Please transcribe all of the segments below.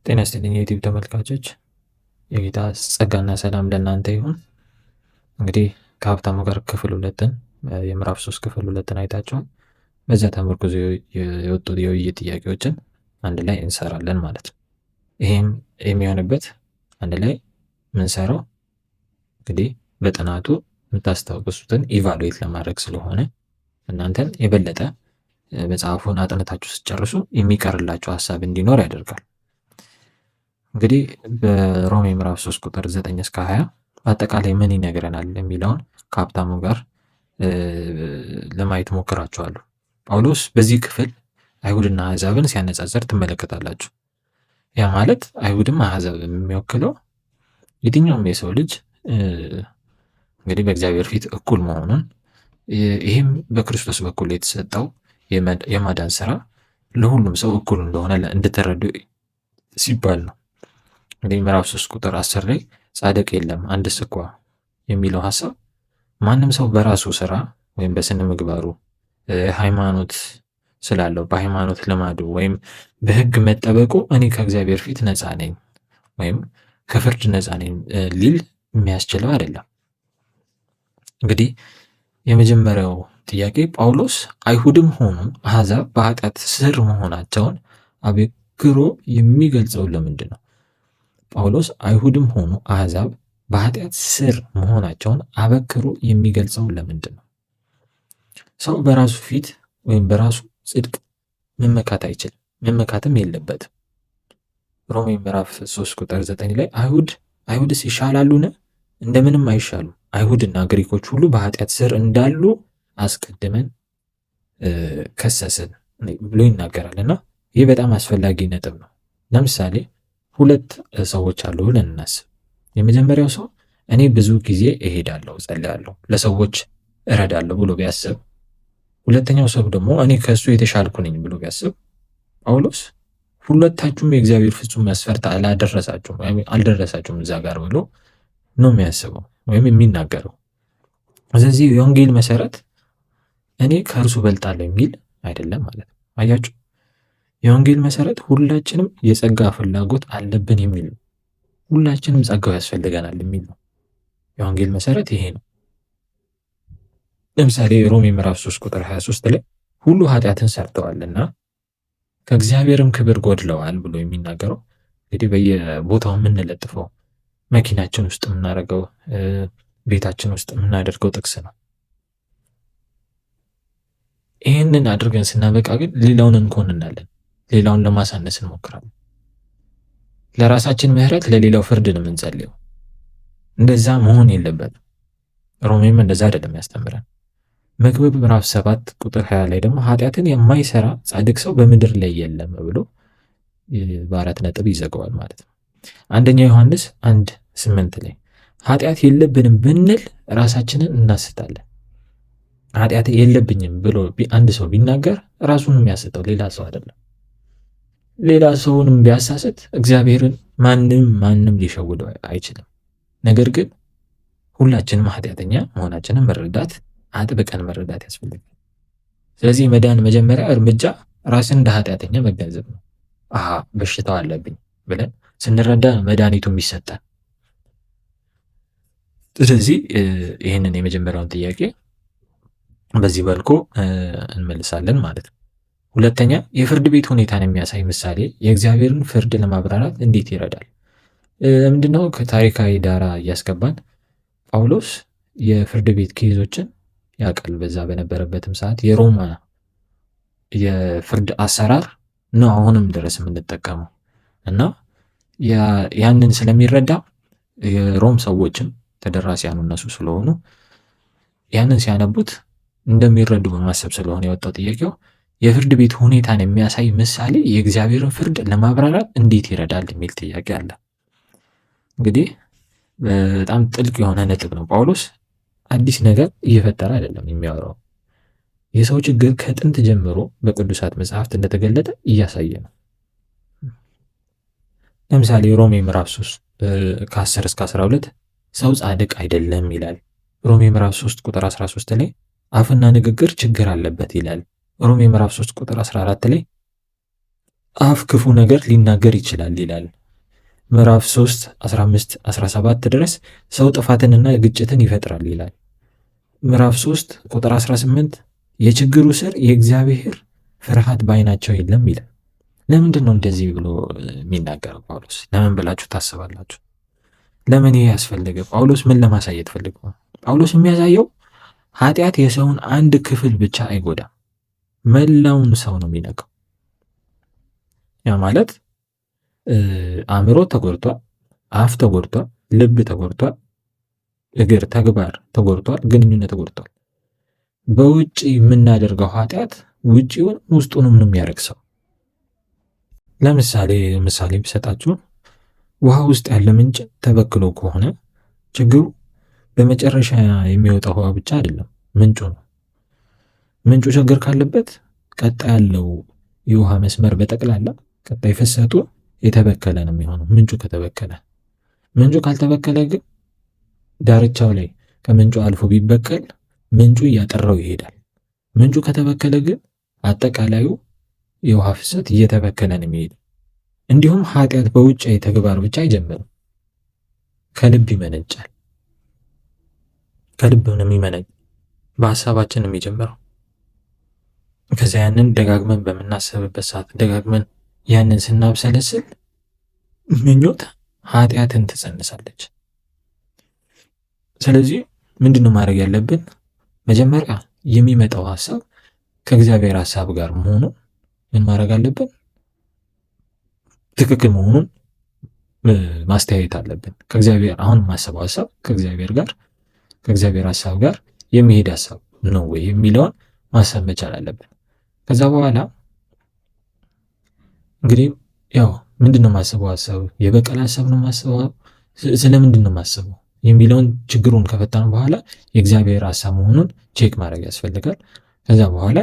ጤና ይስጥልኝ የዩቲዩብ ተመልካቾች፣ የጌታ ጸጋና ሰላም ለእናንተ ይሁን። እንግዲህ ከሀብታሙ ጋር ክፍል ሁለትን የምዕራፍ 3 ክፍል ሁለትን አይታችኋል። በዚያ ተመርኩዞ የወጡ የውይይት ጥያቄዎችን አንድ ላይ እንሰራለን ማለት ነው። ይሄም የሚሆንበት አንድ ላይ ምንሰራው እንግዲህ በጥናቱ የምታስታውሱትን ኢቫሉዌት ለማድረግ ስለሆነ እናንተን የበለጠ መጽሐፉን አጥንታችሁ ስትጨርሱ የሚቀርላችሁ ሀሳብ እንዲኖር ያደርጋል። እንግዲህ በሮሜ ምዕራፍ 3 ቁጥር 9 እስከ 20 በአጠቃላይ ምን ይነግረናል የሚለውን ከሀብታሙ ጋር ለማየት ሞክራችኋለሁ። ጳውሎስ በዚህ ክፍል አይሁድና አሕዛብን ሲያነጻጽር ትመለከታላችሁ። ያ ማለት አይሁድም አሕዛብም የሚወክለው የትኛውም የሰው ልጅ እንግዲህ በእግዚአብሔር ፊት እኩል መሆኑን፣ ይህም በክርስቶስ በኩል የተሰጠው የማዳን ስራ ለሁሉም ሰው እኩል እንደሆነ እንድትረዱ ሲባል ነው። እንግዲህ ምዕራፍ 3 ቁጥር 10 ላይ ጻድቅ የለም አንድስ እንኳ የሚለው ሀሳብ ማንም ሰው በራሱ ስራ ወይም በስነ ምግባሩ ሃይማኖት ስላለው በሃይማኖት ልማዱ ወይም በሕግ መጠበቁ እኔ ከእግዚአብሔር ፊት ነፃ ነኝ ወይም ከፍርድ ነፃ ነኝ ሊል የሚያስችለው አይደለም። እንግዲህ የመጀመሪያው ጥያቄ ጳውሎስ አይሁድም ሆኑ አሕዛብ በኃጢአት ስር መሆናቸውን አበክሮ የሚገልጸው ለምንድን ነው? ጳውሎስ አይሁድም ሆኑ አሕዛብ በኃጢአት ስር መሆናቸውን አበክሮ የሚገልጸው ለምንድን ነው? ሰው በራሱ ፊት ወይም በራሱ ጽድቅ መመካት አይችልም፣ መመካትም የለበትም። ሮሜ ምዕራፍ 3 ቁጥር 9 ላይ አይሁድስ ይሻላሉን? እንደምንም አይሻሉ፣ አይሁድና ግሪኮች ሁሉ በኃጢአት ስር እንዳሉ አስቀድመን ከሰስን ብሎ ይናገራል። እና ይህ በጣም አስፈላጊ ነጥብ ነው። ለምሳሌ ሁለት ሰዎች አሉ ብለን እናስብ። የመጀመሪያው ሰው እኔ ብዙ ጊዜ እሄዳለሁ፣ እጸልያለሁ፣ ለሰዎች እረዳለሁ ብሎ ቢያስብ፣ ሁለተኛው ሰው ደግሞ እኔ ከእሱ የተሻልኩ ነኝ ብሎ ቢያስብ፣ ጳውሎስ ሁለታችሁም የእግዚአብሔር ፍጹም መስፈርት አልደረሳችሁም እዛ ጋር ብሎ ነው የሚያስበው ወይም የሚናገረው። ስለዚህ የወንጌል መሰረት እኔ ከእርሱ በልጣለሁ የሚል አይደለም ማለት ነው። አያችሁ፣ የወንጌል መሰረት ሁላችንም የጸጋ ፍላጎት አለብን የሚል ነው። ሁላችንም ጸጋው ያስፈልገናል የሚል ነው። የወንጌል መሰረት ይሄ ነው። ለምሳሌ ሮሜ ምዕራፍ 3 ቁጥር 23 ላይ ሁሉ ኃጢአትን ሰርተዋልና ከእግዚአብሔርም ክብር ጎድለዋል ብሎ የሚናገረው እንግዲህ በየቦታው የምንለጥፈው መኪናችን ውስጥ የምናደርገው ቤታችን ውስጥ የምናደርገው ጥቅስ ነው። ይህንን አድርገን ስናበቃ ግን ሌላውን እንኮንናለን፣ ሌላውን ለማሳነስ እንሞክራለን። ለራሳችን ምሕረት ለሌላው ፍርድ ነው የምንጸልየው። እንደዛ መሆን የለበትም። ሮሜም እንደዛ አይደለም ያስተምረን። መክብብ ምዕራፍ 7 ቁጥር 20 ላይ ደግሞ ኃጢአትን የማይሰራ ጻድቅ ሰው በምድር ላይ የለም ብሎ በአራት ነጥብ ይዘገዋል ማለት ነው። አንደኛ ዮሐንስ 1:8 ላይ ኃጢአት የለብንም ብንል ራሳችንን እናስታለን። ኃጢአት የለብኝም ብሎ አንድ ሰው ቢናገር ራሱን የሚያስተው ሌላ ሰው አይደለም። ሌላ ሰውንም ቢያሳስት እግዚአብሔርን ማንም ሊሸውደው አይችልም። ነገር ግን ሁላችንም ኃጢአተኛ መሆናችንን አጥብቀን መረዳት ያስፈልጋል። ስለዚህ መዳን መጀመሪያ እርምጃ ራስን እንደ ኃጢአተኛ መገንዘብ ነው። በሽታው አለብኝ ብለን ስንረዳ መድኃኒቱ የሚሰጠን። ስለዚህ ይህንን የመጀመሪያውን ጥያቄ በዚህ መልኩ እንመልሳለን ማለት ነው። ሁለተኛ የፍርድ ቤት ሁኔታን የሚያሳይ ምሳሌ የእግዚአብሔርን ፍርድ ለማብራራት እንዴት ይረዳል? ምንድነው? ከታሪካዊ ዳራ እያስገባን ጳውሎስ የፍርድ ቤት ኬዞችን ያውቃል። በዛ በነበረበትም ሰዓት የሮማ የፍርድ አሰራር ነው አሁንም ድረስ የምንጠቀመው እና ያንን ስለሚረዳ የሮም ሰዎችም ተደራሲያኑ እነሱ ስለሆኑ ያንን ሲያነቡት እንደሚረዱ በማሰብ ስለሆነ የወጣው ጥያቄው የፍርድ ቤት ሁኔታን የሚያሳይ ምሳሌ የእግዚአብሔርን ፍርድ ለማብራራት እንዴት ይረዳል የሚል ጥያቄ አለ። እንግዲህ በጣም ጥልቅ የሆነ ነጥብ ነው። ጳውሎስ አዲስ ነገር እየፈጠረ አይደለም የሚያወራው። የሰው ችግር ከጥንት ጀምሮ በቅዱሳት መጽሐፍት እንደተገለጠ እያሳየ ነው። ለምሳሌ ሮሜ ምዕራፍ 3 ከ10 እስከ 12 ሰው ጻድቅ አይደለም ይላል። ሮሜ ምዕራፍ 3 ቁጥር 13 ላይ አፍና ንግግር ችግር አለበት ይላል። ሮሜ ምዕራፍ 3 ቁጥር 14 ላይ አፍ ክፉ ነገር ሊናገር ይችላል ይላል። ምዕራፍ 3 15 17 ድረስ ሰው ጥፋትንና ግጭትን ይፈጥራል ይላል። ምዕራፍ 3 ቁጥር 18 የችግሩ ስር የእግዚአብሔር ፍርሃት በዓይናቸው የለም ይላል። ለምንድን ነው እንደዚህ ብሎ የሚናገረው ጳውሎስ? ለምን ብላችሁ ታስባላችሁ? ለምን ይሄ ያስፈለገ? ጳውሎስ ምን ለማሳየት ፈልገው? ጳውሎስ የሚያሳየው ኃጢአት የሰውን አንድ ክፍል ብቻ አይጎዳም፣ መላውን ሰው ነው የሚነካው። ያ ማለት አእምሮ ተጎድቷል፣ አፍ ተጎድቷል፣ ልብ ተጎድቷል፣ እግር ተግባር ተጎድቷል፣ ግንኙነት ተጎድቷል። በውጭ የምናደርገው ኃጢአት ውጭውን ውስጡንም ነው የሚያረክሰው። ለምሳሌ ቢሰጣችሁ ውሃ ውስጥ ያለ ምንጭ ተበክሎ ከሆነ ችግሩ በመጨረሻ የሚወጣው ውሃ ብቻ አይደለም፣ ምንጩ ነው። ምንጩ ችግር ካለበት ቀጣይ ያለው የውሃ መስመር በጠቅላላ ቀጣይ ፍሰቱ የተበከለ ነው የሚሆነው። ምንጩ ከተበከለ። ምንጩ ካልተበከለ ግን ዳርቻው ላይ ከምንጩ አልፎ ቢበከል ምንጩ እያጠራው ይሄዳል። ምንጩ ከተበከለ ግን አጠቃላዩ የውሃ ፍሰት እየተበከለ ነው የሚሄድ። እንዲሁም ኃጢአት በውጫዊ ተግባር ብቻ አይጀምርም፣ ከልብ ይመነጫል። ከልብ ነው የሚመነጭ፣ በሀሳባችን ነው የሚጀምረው። ከዚያ ያንን ደጋግመን በምናስብበት ሰዓት ደጋግመን ያንን ስናብሰለስል ምኞት ኃጢአትን ትጸንሳለች። ስለዚህ ምንድነው ማድረግ ያለብን? መጀመሪያ የሚመጣው ሀሳብ ከእግዚአብሔር ሀሳብ ጋር መሆኑን ምን ማድረግ አለብን? ትክክል መሆኑን ማስተያየት አለብን። ከእግዚአብሔር አሁን የማስበው ሀሳብ ከእግዚአብሔር ሀሳብ ጋር የሚሄድ ሀሳብ ነው ወይ የሚለውን ማሰብ መቻል አለብን። ከዛ በኋላ እንግዲህ ያው ምንድነው የማስበው ሀሳብ? የበቀል ሀሳብ ነው የማስበው? ስለምንድን ነው የማስበው የሚለውን ችግሩን ከፈታን በኋላ የእግዚአብሔር ሀሳብ መሆኑን ቼክ ማድረግ ያስፈልጋል። ከዛ በኋላ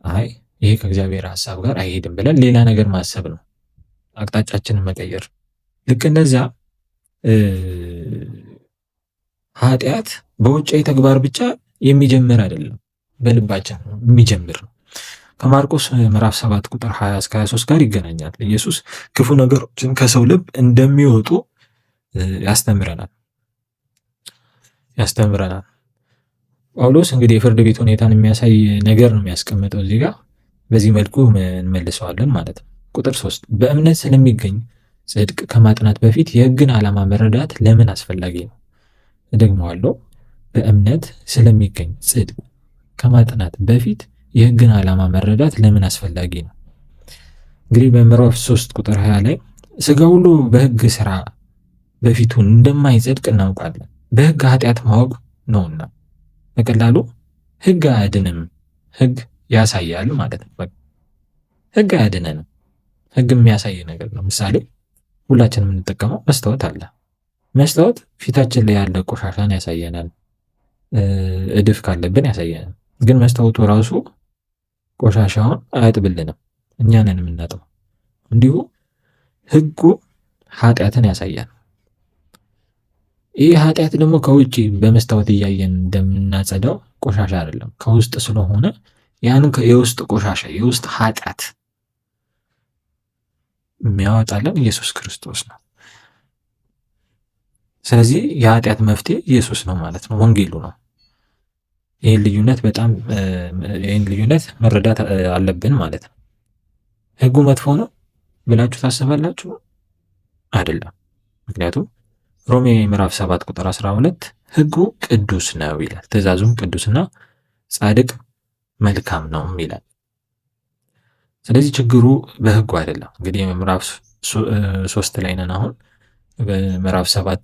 አይ ይሄ ከእግዚአብሔር ሀሳብ ጋር አይሄድም ብለን ሌላ ነገር ማሰብ ነው፣ አቅጣጫችንን መቀየር። ልክ እንደዛ ኃጢአት በውጫዊ ተግባር ብቻ የሚጀምር አይደለም፣ በልባችን የሚጀምር ነው። ከማርቆስ ምዕራፍ 7 ቁጥር 20 እስከ 23 ጋር ይገናኛል። ኢየሱስ ክፉ ነገሮችን ከሰው ልብ እንደሚወጡ ያስተምረናል። ጳውሎስ እንግዲህ የፍርድ ቤት ሁኔታን የሚያሳይ ነገር ነው የሚያስቀምጠው እዚህ ጋር። በዚህ መልኩ እንመልሰዋለን ማለት ነው። ቁጥር 3 በእምነት ስለሚገኝ ጽድቅ ከማጥናት በፊት የሕግን ዓላማ መረዳት ለምን አስፈላጊ ነው? እደግመዋለሁ። በእምነት ስለሚገኝ ጽድቅ ከማጥናት በፊት የሕግን ዓላማ መረዳት ለምን አስፈላጊ ነው? እንግዲህ በምዕራፍ 3 ቁጥር 20 ላይ ሥጋ ሁሉ በሕግ ሥራ በፊቱ እንደማይጸድቅ እናውቃለን፣ በሕግ ኃጢአት ማወቅ ነውና። በቀላሉ ሕግ አያድንም፣ ሕግ ያሳያል ማለት ነው። ሕግ አያድነንም፣ ሕግ የሚያሳይ ነገር ነው። ምሳሌ ሁላችንም የምንጠቀመው መስታወት አለ። መስታወት ፊታችን ላይ ያለ ቆሻሻን ያሳየናል፣ እድፍ ካለብን ያሳየናል። ግን መስታወቱ ራሱ ቆሻሻውን አያጥብልንም፣ እኛ ነን የምናጥበው። እንዲሁ ሕጉ ኃጢአትን ያሳያል። ይህ ኃጢአት ደግሞ ከውጭ በመስታወት እያየን እንደምናጸዳው ቆሻሻ አይደለም፣ ከውስጥ ስለሆነ ያንን የውስጥ ቆሻሻ የውስጥ ኃጢአት የሚያወጣልን ኢየሱስ ክርስቶስ ነው። ስለዚህ የኃጢአት መፍትሄ ኢየሱስ ነው ማለት ነው፣ ወንጌሉ ነው። ይህን ልዩነት መረዳት አለብን ማለት ነው። ሕጉ መጥፎ ነው ብላችሁ ታስባላችሁ? አይደለም። ምክንያቱም ሮሜ ምዕራፍ 7 ቁጥር 12 ሕጉ ቅዱስ ነው ይላል፣ ትእዛዙም ቅዱስና ጻድቅ መልካም ነው ይላል። ስለዚህ ችግሩ በሕጉ አይደለም። እንግዲህ ምዕራፍ 3 ላይ ነን አሁን። በምዕራፍ 7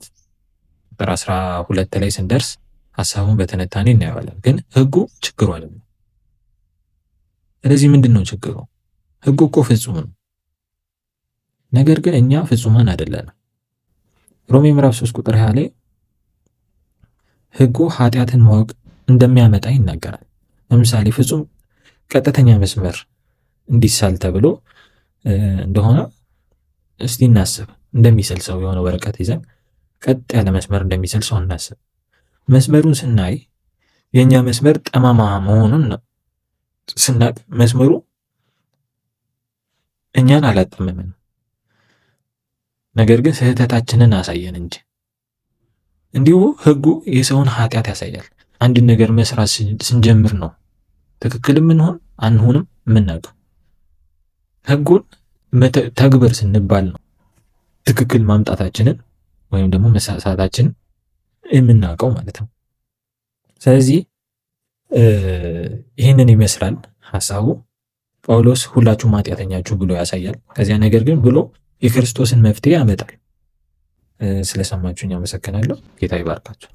ቁጥር 12 ላይ ስንደርስ ሀሳቡን በትንታኔ እናየዋለን። ግን ሕጉ ችግሩ አይደለም። ስለዚህ ምንድን ነው ችግሩ? ሕጉ እኮ ፍጹም ነው፣ ነገር ግን እኛ ፍጹማን አይደለንም። ሮሜ ምዕራፍ 3 ቁጥር 20 ላይ ሕጉ ኃጢአትን ማወቅ እንደሚያመጣ ይናገራል። ለምሳሌ ፍጹም ቀጥተኛ መስመር እንዲሳል ተብሎ እንደሆነ እስቲ እናስብ። እንደሚስል ሰው የሆነ ወረቀት ይዘን ቀጥ ያለ መስመር እንደሚስል ሰው እናስብ። መስመሩን ስናይ የእኛ መስመር ጠማማ መሆኑን ስናቅ መስመሩ እኛን አላጠመመንም፣ ነገር ግን ስህተታችንን አሳየን እንጂ። እንዲሁ ሕጉ የሰውን ኃጢአት ያሳያል። አንድን ነገር መስራት ስንጀምር ነው ትክክልም እንሆን አንሆንም የምናውቀው። ሕጉን ተግበር ስንባል ነው ትክክል ማምጣታችንን ወይም ደግሞ መሳሳታችንን የምናውቀው ማለት ነው። ስለዚህ ይህንን ይመስላል ሀሳቡ። ጳውሎስ ሁላችሁም ኃጢአተኛችሁ ብሎ ያሳያል። ከዚያ ነገር ግን ብሎ የክርስቶስን መፍትሄ ያመጣል። ስለሰማችሁኝ አመሰግናለሁ። ጌታ ይባርካችሁ።